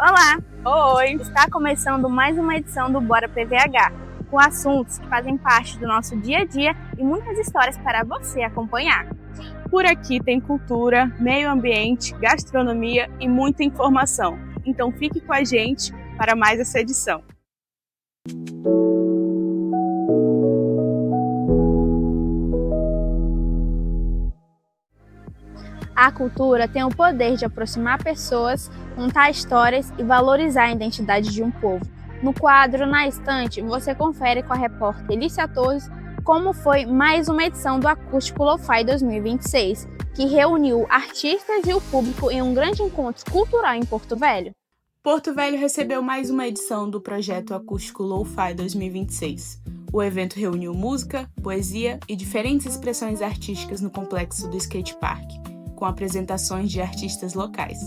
Olá! Oi! Está começando mais uma edição do Bora PVH, com assuntos que fazem parte do nosso dia a dia e muitas histórias para você acompanhar. Por aqui tem cultura, meio ambiente, gastronomia e muita informação. Então fique com a gente para mais essa edição. A cultura tem o poder de aproximar pessoas, contar histórias e valorizar a identidade de um povo. No quadro Na Estante, você confere com a repórter Lícia Torres como foi mais uma edição do Acústico Lo-Fi 2026, que reuniu artistas e o público em um grande encontro cultural em Porto Velho. Porto Velho recebeu mais uma edição do projeto Acústico Lo-Fi 2026. O evento reuniu música, poesia e diferentes expressões artísticas no complexo do Skate Park, com apresentações de artistas locais.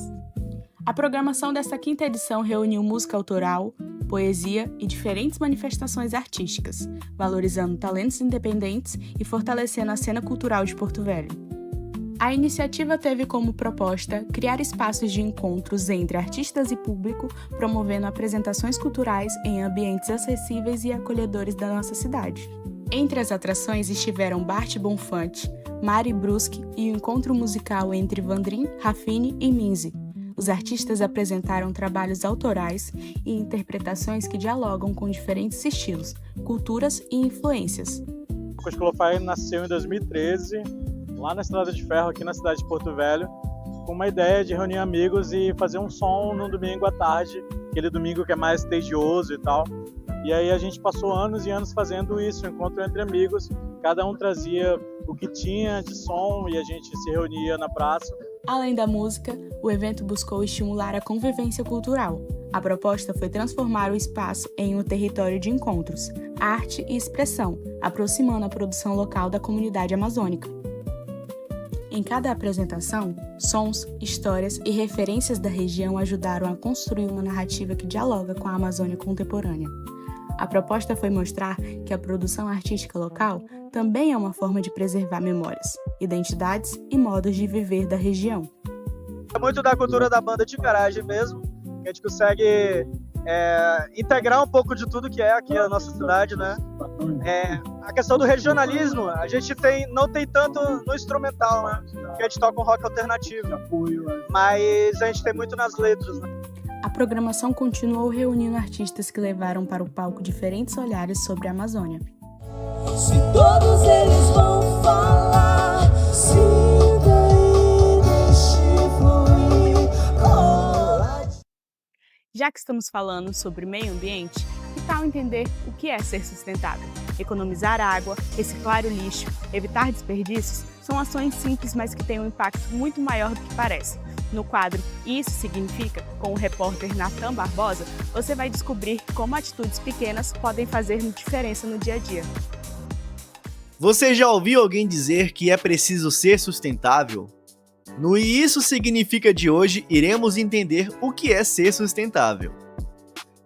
A programação desta quinta edição reuniu música autoral, poesia e diferentes manifestações artísticas, valorizando talentos independentes e fortalecendo a cena cultural de Porto Velho. A iniciativa teve como proposta criar espaços de encontros entre artistas e público, promovendo apresentações culturais em ambientes acessíveis e acolhedores da nossa cidade. Entre as atrações estiveram Bart Bonfante, Mari Bruschi e o encontro musical entre Vandrin, Rafine e Minzy. Os artistas apresentaram trabalhos autorais e interpretações que dialogam com diferentes estilos, culturas e influências. O Acústico Lo-Fi nasceu em 2013, lá na Estrada de Ferro, aqui na cidade de Porto Velho, com uma ideia de reunir amigos e fazer um som no domingo à tarde, aquele domingo que é mais tedioso e tal. E aí a gente passou anos e anos fazendo isso, um encontro entre amigos, cada um trazia o que tinha de som e a gente se reunia na praça. Além da música, o evento buscou estimular a convivência cultural. A proposta foi transformar o espaço em um território de encontros, arte e expressão, aproximando a produção local da comunidade amazônica. Em cada apresentação, sons, histórias e referências da região ajudaram a construir uma narrativa que dialoga com a Amazônia contemporânea. A proposta foi mostrar que a produção artística local também é uma forma de preservar memórias, identidades e modos de viver da região. É muito da cultura da banda de garagem mesmo, que a gente consegue integrar um pouco de tudo que é aqui a nossa cidade, né? A questão do regionalismo, a gente não tem tanto no instrumental, né? Porque a gente toca um rock alternativo, mas a gente tem muito nas letras, né? A programação continuou reunindo artistas que levaram para o palco diferentes olhares sobre a Amazônia. Se todos eles vão falar, sinta e deixe fluir. Já que estamos falando sobre meio ambiente, que tal entender o que é ser sustentável? Economizar água, reciclar o lixo, evitar desperdícios são ações simples, mas que têm um impacto muito maior do que parece. No quadro Isso Significa, com o repórter Natan Barbosa, você vai descobrir como atitudes pequenas podem fazer diferença no dia a dia. Você já ouviu alguém dizer que é preciso ser sustentável? No E Isso Significa de hoje, iremos entender o que é ser sustentável.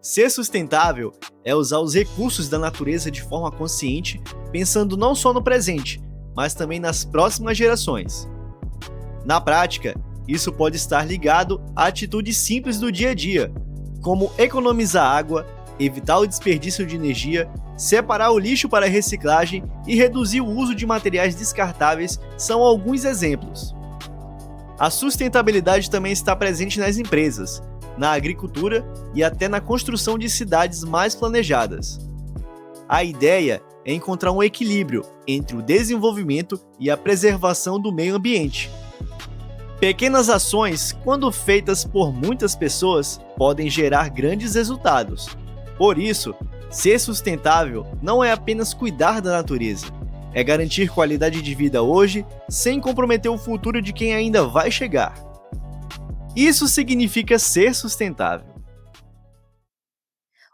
Ser sustentável é usar os recursos da natureza de forma consciente, pensando não só no presente, mas também nas próximas gerações. Na prática, isso pode estar ligado a atitudes simples do dia a dia, como economizar água, evitar o desperdício de energia, separar o lixo para reciclagem e reduzir o uso de materiais descartáveis são alguns exemplos. A sustentabilidade também está presente nas empresas, na agricultura e até na construção de cidades mais planejadas. A ideia é encontrar um equilíbrio entre o desenvolvimento e a preservação do meio ambiente. Pequenas ações, quando feitas por muitas pessoas, podem gerar grandes resultados. Por isso, ser sustentável não é apenas cuidar da natureza, é garantir qualidade de vida hoje sem comprometer o futuro de quem ainda vai chegar. Isso significa ser sustentável.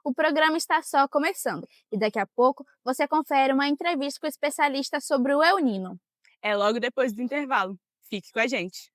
O programa está só começando e daqui a pouco você confere uma entrevista com o especialista sobre o El Niño. É logo depois do intervalo. Fique com a gente.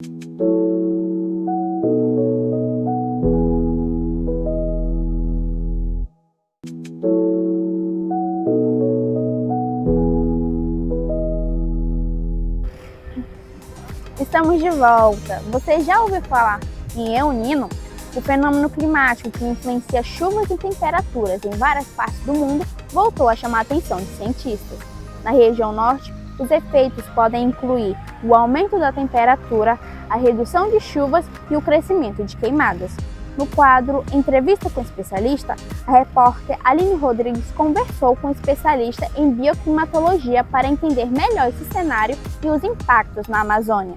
Estamos de volta. Você já ouviu falar em El Niño? O fenômeno climático que influencia chuvas e temperaturas em várias partes do mundo voltou a chamar a atenção de cientistas. Na região norte, os efeitos podem incluir o aumento da temperatura, a redução de chuvas e o crescimento de queimadas. No quadro Entrevista com Especialista, a repórter Aline Rodrigues conversou com um especialista em bioclimatologia para entender melhor esse cenário e os impactos na Amazônia.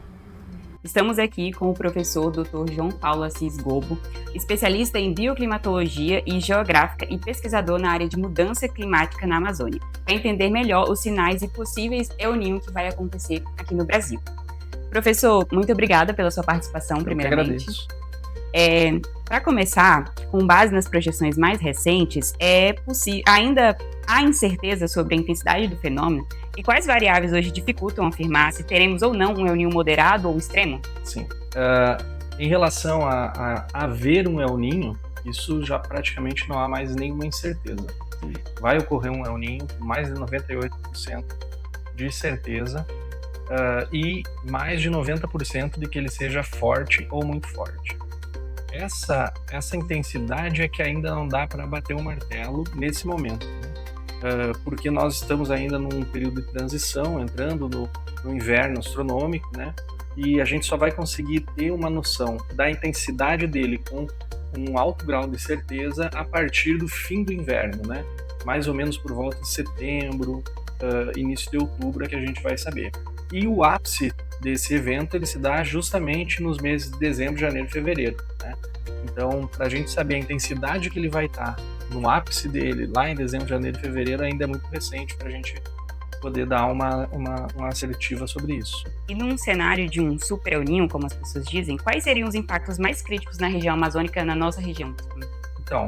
Estamos aqui com o professor Dr. João Paulo Assis Gobo, especialista em bioclimatologia e geográfica e pesquisador na área de mudança climática na Amazônia, para entender melhor os sinais e possíveis El Niño que vai acontecer aqui no Brasil. Professor, muito obrigada pela sua participação, primeiramente. Para começar, com base nas projeções mais recentes, ainda há incerteza sobre a intensidade do fenômeno e quais variáveis hoje dificultam afirmar se teremos ou não um El Niño moderado ou extremo? Sim. Em relação a haver um El Niño, isso já praticamente não há mais nenhuma incerteza. Vai ocorrer um El Niño com mais de 98% de certeza e mais de 90% de que ele seja forte ou muito forte. Essa intensidade é que ainda não dá para bater o martelo nesse momento, né? Porque nós estamos ainda num período de transição, entrando no inverno astronômico, né? E a gente só vai conseguir ter uma noção da intensidade dele com um alto grau de certeza a partir do fim do inverno, né? Mais ou menos por volta de setembro, início de outubro é que a gente vai saber. E o ápice desse evento ele se dá justamente nos meses de dezembro, janeiro e fevereiro, né? Então, para a gente saber a intensidade que ele vai estar no ápice dele, lá em dezembro, janeiro e fevereiro, ainda é muito recente para a gente poder dar uma assertiva sobre isso. E num cenário de um super El Niño, como as pessoas dizem, quais seriam os impactos mais críticos na região amazônica, na nossa região? Então,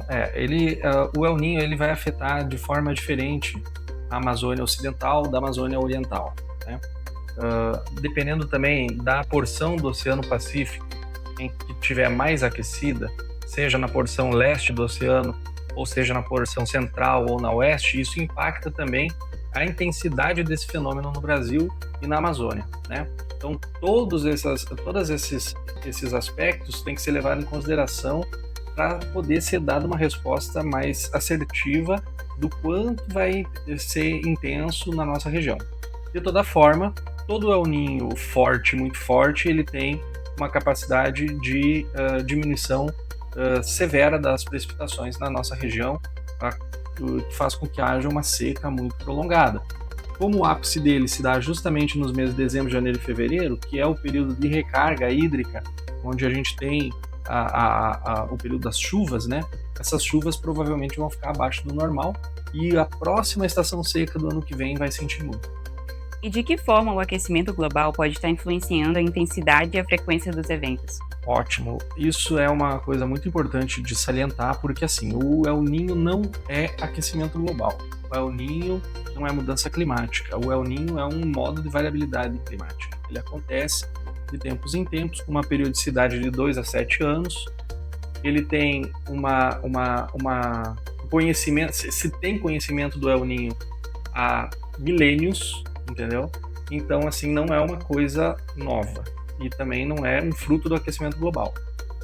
o El Niño ele vai afetar de forma diferente a Amazônia Ocidental da Amazônia Oriental, né? Dependendo também da porção do Oceano Pacífico em que estiver mais aquecida, seja na porção leste do oceano, ou seja na porção central ou na oeste, isso impacta também a intensidade desse fenômeno no Brasil e na Amazônia, né? Então, todos esses aspectos têm que ser levados em consideração para poder ser dada uma resposta mais assertiva do quanto vai ser intenso na nossa região. De toda forma, todo El Niño forte, muito forte, ele tem uma capacidade de diminuição severa das precipitações na nossa região, que faz com que haja uma seca muito prolongada. Como o ápice dele se dá justamente nos meses de dezembro, janeiro e fevereiro, que é o período de recarga hídrica, onde a gente tem o período das chuvas, né? Essas chuvas provavelmente vão ficar abaixo do normal e a próxima estação seca do ano que vem vai sentir muito. E de que forma o aquecimento global pode estar influenciando a intensidade e a frequência dos eventos? Ótimo. Isso é uma coisa muito importante de salientar, porque assim, o El Niño não é aquecimento global. O El Niño não é mudança climática. O El Niño é um modo de variabilidade climática. Ele acontece de tempos em tempos, com uma periodicidade de 2 a 7 anos. Ele tem conhecimento, se tem conhecimento do El Niño há milênios, entendeu? Então, assim, não é uma coisa nova e também não é um fruto do aquecimento global.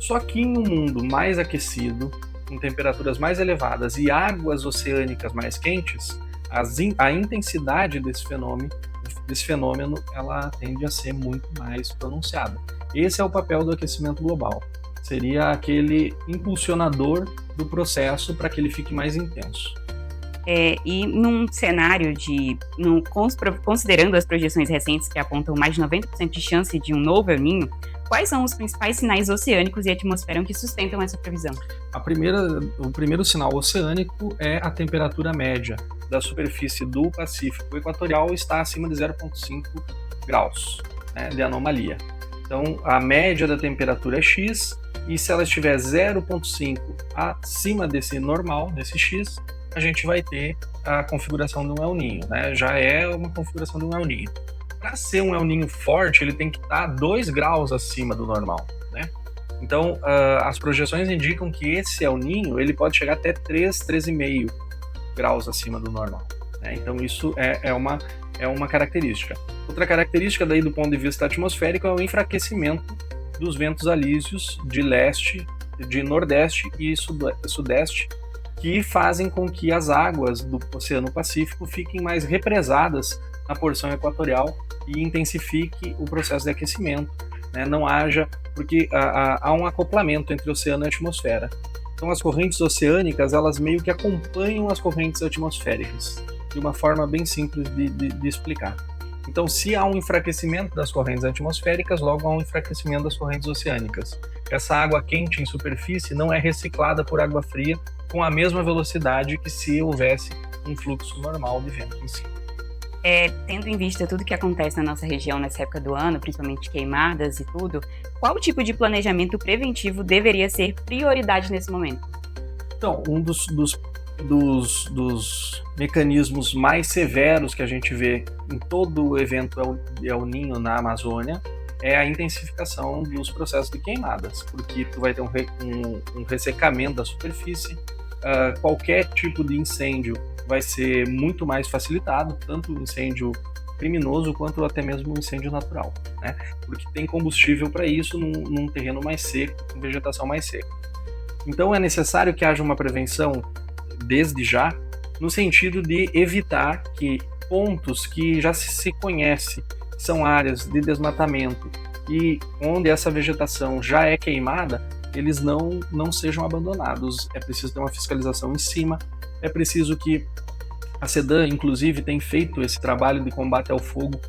Só que em um mundo mais aquecido, com temperaturas mais elevadas e águas oceânicas mais quentes, a intensidade desse fenômeno ela tende a ser muito mais pronunciada. Esse é o papel do aquecimento global. Seria aquele impulsionador do processo para que ele fique mais intenso. E num cenário considerando as projeções recentes que apontam mais de 90% de chance de um novo El Niño, quais são os principais sinais oceânicos e atmosfera que sustentam essa previsão? O primeiro sinal oceânico é a temperatura média da superfície do Pacífico Equatorial está acima de 0,5 graus, né, de anomalia. Então, a média da temperatura é X, e se ela estiver 0,5 acima desse normal, desse X, a gente vai ter a configuração de um El Niño, né? Já é uma configuração de um El Niño. Para ser um El Niño forte, ele tem que estar 2 graus acima do normal, né? Então, as projeções indicam que esse El Niño ele pode chegar até 3,5 graus acima do normal, né? Então, isso é uma característica. Outra característica daí do ponto de vista atmosférico é o enfraquecimento dos ventos alísios de leste de Nordeste e Sudeste, que fazem com que as águas do Oceano Pacífico fiquem mais represadas na porção equatorial e intensifique o processo de aquecimento, né? Não haja, porque há um acoplamento entre oceano e atmosfera. Então as correntes oceânicas, elas meio que acompanham as correntes atmosféricas, de uma forma bem simples de explicar. Então, se há um enfraquecimento das correntes atmosféricas, logo há um enfraquecimento das correntes oceânicas. Essa água quente em superfície não é reciclada por água fria com a mesma velocidade que se houvesse um fluxo normal de vento em cima. Tendo em vista tudo que acontece na nossa região nessa época do ano, principalmente queimadas e tudo, qual tipo de planejamento preventivo deveria ser prioridade nesse momento? Então, um dos mecanismos mais severos que a gente vê em todo o evento El Niño na Amazônia é a intensificação dos processos de queimadas, porque tu vai ter um ressecamento da superfície, qualquer tipo de incêndio vai ser muito mais facilitado, tanto o incêndio criminoso quanto até mesmo o incêndio natural, né? Porque tem combustível para isso num terreno mais seco, com vegetação mais seca. Então é necessário que haja uma prevenção desde já, no sentido de evitar que pontos que já se conhece, são áreas de desmatamento e onde essa vegetação já é queimada, eles não sejam abandonados. É preciso ter uma fiscalização em cima, é preciso que a SEDAM, inclusive, tem feito esse trabalho de combate ao fogo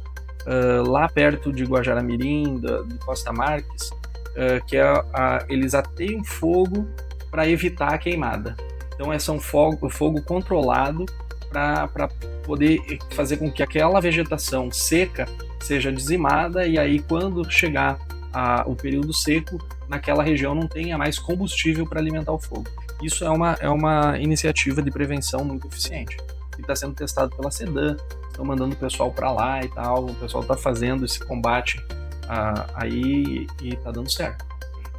lá perto de Guajará-Mirim, de Costa Marques, que eles ateiam fogo para evitar a queimada. Então, esse é um fogo controlado para poder fazer com que aquela vegetação seca seja dizimada e aí, quando chegar o período seco, naquela região não tenha mais combustível para alimentar o fogo. Isso é uma iniciativa de prevenção muito eficiente. E está sendo testado pela SEDAM, estão mandando o pessoal para lá e tal, o pessoal está fazendo esse combate aí e está dando certo.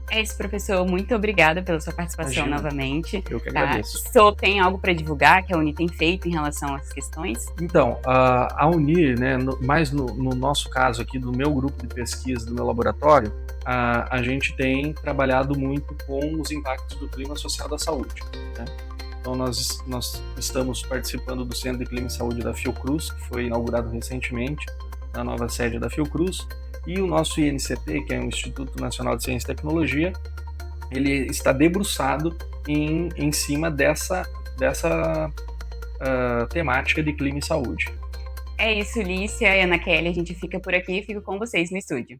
É isso, professor. Muito obrigada pela sua participação novamente. Eu que agradeço. O senhor tem algo para divulgar que a Unir tem feito em relação a essas questões? Então, a Unir, né, mais no nosso caso aqui, do meu grupo de pesquisa, do meu laboratório, a gente tem trabalhado muito com os impactos do clima associado à saúde, né? Então, nós estamos participando do Centro de Clima e Saúde da Fiocruz, que foi inaugurado recentemente, na nova sede da Fiocruz, e o nosso INCT, que é o Instituto Nacional de Ciência e Tecnologia, ele está debruçado em cima dessa temática de clima e saúde. É isso, Lícia e Ana Kelly, a gente fica por aqui e fico com vocês no estúdio.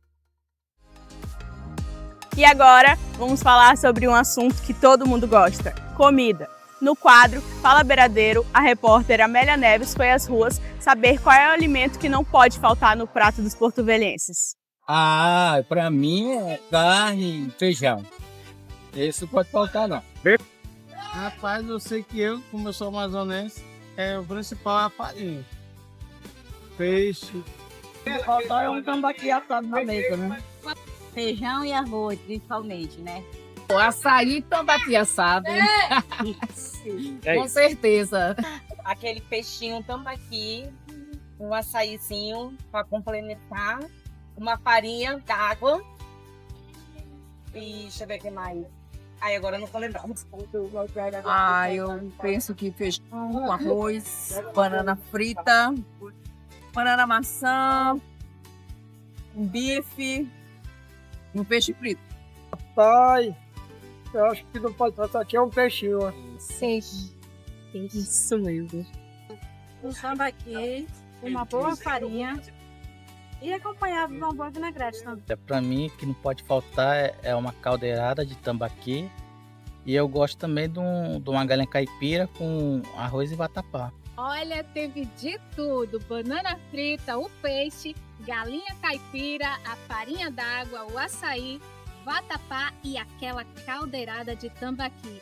E agora, vamos falar sobre um assunto que todo mundo gosta: comida. No quadro Fala Beiradeiro, a repórter Amélia Neves foi às ruas saber qual é o alimento que não pode faltar no prato dos porto-velhenses. Para mim é carne e feijão. Esse não pode faltar, não. Rapaz, eu sei que como eu sou amazonense, o principal é a farinha. Peixe. Faltar é um tambaqui assado na mesa, né? Feijão e arroz, principalmente, né? Açaí e tambaqui assado. Com certeza. Aquele peixinho tambaqui, um açaizinho para complementar, uma farinha d'água e deixa eu ver o que mais. Agora eu não vou lembrar. Eu penso que feijão, arroz, banana frita, banana maçã, um bife, um peixe frito. Pai, eu acho que não pode faltar aqui um peixinho. Peixe. Isso mesmo. Um tambaqui, uma boa farinha e acompanhado de uma boa vinagrete também. Para mim, o que não pode faltar é uma caldeirada de tambaqui. E eu gosto também de uma galinha caipira com arroz e vatapá. Olha, teve de tudo: banana frita, o peixe, galinha caipira, a farinha d'água, o açaí, vatapá e aquela caldeirada de tambaqui.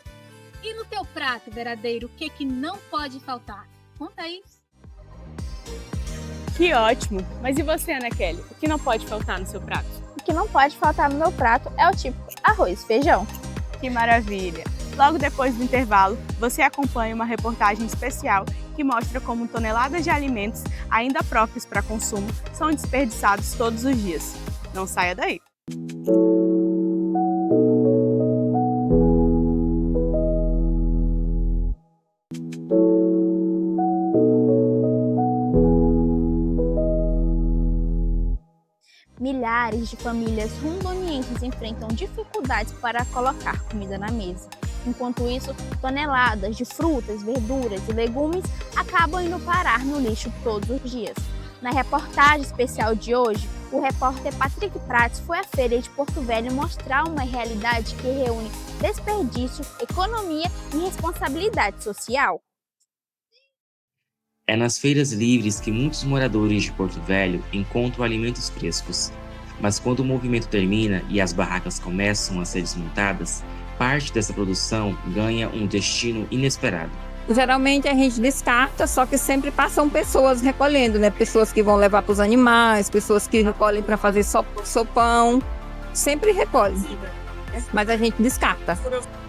E no teu prato, Beiradeiro, o que não pode faltar? Conta aí. Que ótimo! Mas e você, Ana Kelly? O que não pode faltar no seu prato? O que não pode faltar no meu prato é o típico arroz e feijão. Que maravilha! Logo depois do intervalo, você acompanha uma reportagem especial que mostra como toneladas de alimentos ainda próprios para consumo são desperdiçados todos os dias. Não saia daí! milhares de famílias rondonienses enfrentam dificuldades para colocar comida na mesa. Enquanto isso, toneladas de frutas, verduras e legumes acabam indo parar no lixo todos os dias. Na reportagem especial de hoje, o repórter Patrick Prates foi à feira de Porto Velho mostrar uma realidade que reúne desperdício, economia e responsabilidade social. É nas feiras livres que muitos moradores de Porto Velho encontram alimentos frescos. Mas quando o movimento termina e as barracas começam a ser desmontadas, parte dessa produção ganha um destino inesperado. Geralmente a gente descarta, só que sempre passam pessoas recolhendo, né? Pessoas que vão levar para os animais, pessoas que recolhem para fazer sopão, sempre recolhem, mas a gente descarta.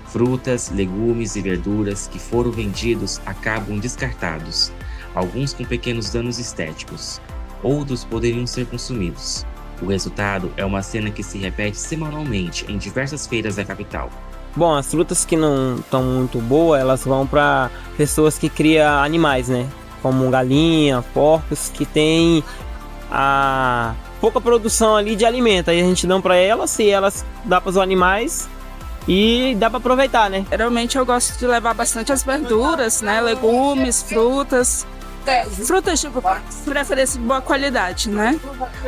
Frutas, legumes e verduras que foram vendidos acabam descartados, alguns com pequenos danos estéticos, outros poderiam ser consumidos. O resultado é uma cena que se repete semanalmente em diversas feiras da capital. Bom, as frutas que não estão muito boas, elas vão para pessoas que criam animais, né? Como galinha, porcos, que tem a pouca produção ali de alimento. Aí a gente dá para elas e elas dá para os animais e dá para aproveitar, né? Geralmente eu gosto de levar bastante as verduras, né? Legumes, frutas. Frutas de preferência de boa qualidade, né?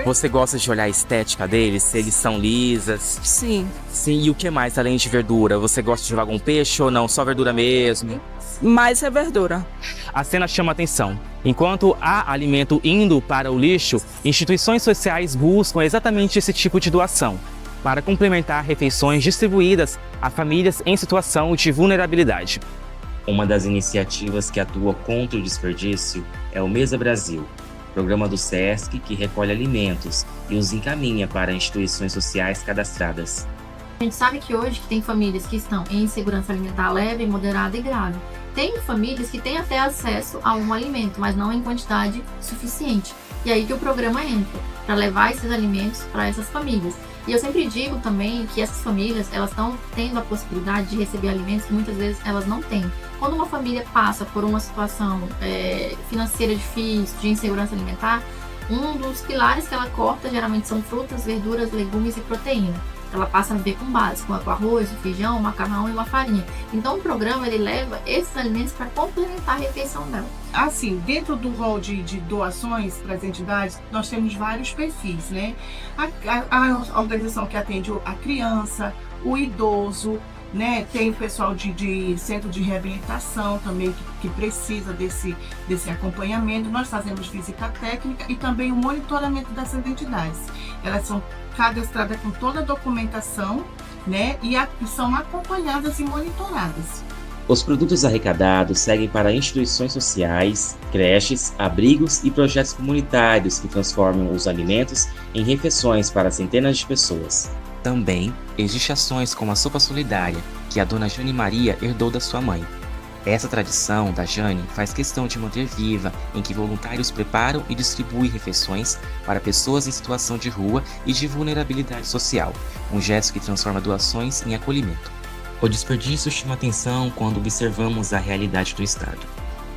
Você gosta de olhar a estética deles? Se eles são lisas? Sim. Sim, e o que mais além de verdura? Você gosta de levar algum peixe ou não? Só verdura mesmo? Mais é verdura. A cena chama atenção. Enquanto há alimento indo para o lixo, instituições sociais buscam exatamente esse tipo de doação, para complementar refeições distribuídas a famílias em situação de vulnerabilidade. Uma das iniciativas que atua contra o desperdício é o Mesa Brasil, programa do SESC que recolhe alimentos e os encaminha para instituições sociais cadastradas. A gente sabe que hoje tem famílias que estão em insegurança alimentar leve, moderada e grave. Tem famílias que têm até acesso a um alimento, mas não em quantidade suficiente. E aí que o programa entra, para levar esses alimentos para essas famílias. E eu sempre digo também que essas famílias, elas estão tendo a possibilidade de receber alimentos que muitas vezes elas não têm. Quando uma família passa por uma situação financeira difícil, de insegurança alimentar, um dos pilares que ela corta geralmente são frutas, verduras, legumes e proteína. Ela passa a viver com base, com arroz, feijão, macarrão e uma farinha. Então o programa ele leva esses alimentos para complementar a refeição dela. Assim, dentro do rol de doações para as entidades, nós temos vários perfis, né? A organização que atende a criança, o idoso, né? Tem o pessoal de centro de reabilitação também que precisa desse acompanhamento. Nós fazemos visita técnica e também o monitoramento dessas entidades. Elas são cadastradas com toda a documentação, né? E são acompanhadas e monitoradas. Os produtos arrecadados seguem para instituições sociais, creches, abrigos e projetos comunitários que transformam os alimentos em refeições para centenas de pessoas. Também existem ações como a Sopa Solidária, que a dona Jane Maria herdou da sua mãe. Essa tradição da Jane faz questão de manter viva, em que voluntários preparam e distribuem refeições para pessoas em situação de rua e de vulnerabilidade social, um gesto que transforma doações em acolhimento. O desperdício chama atenção quando observamos a realidade do Estado.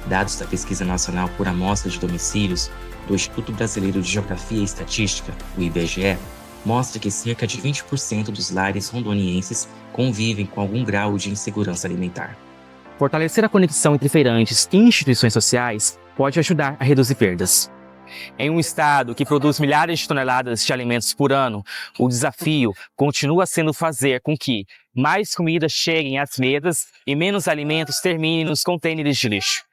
Dados da Pesquisa Nacional por Amostra de Domicílios do Instituto Brasileiro de Geografia e Estatística, o IBGE, mostra que cerca de 20% dos lares rondonienses convivem com algum grau de insegurança alimentar. Fortalecer a conexão entre feirantes e instituições sociais pode ajudar a reduzir perdas. Em um estado que produz milhares de toneladas de alimentos por ano, o desafio continua sendo fazer com que mais comidas cheguem às mesas e menos alimentos terminem nos contêineres de lixo.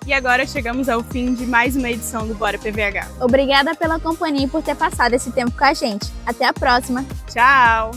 E agora chegamos ao fim de mais uma edição do Bora PVH. Obrigada pela companhia e por ter passado esse tempo com a gente. Até a próxima. Tchau!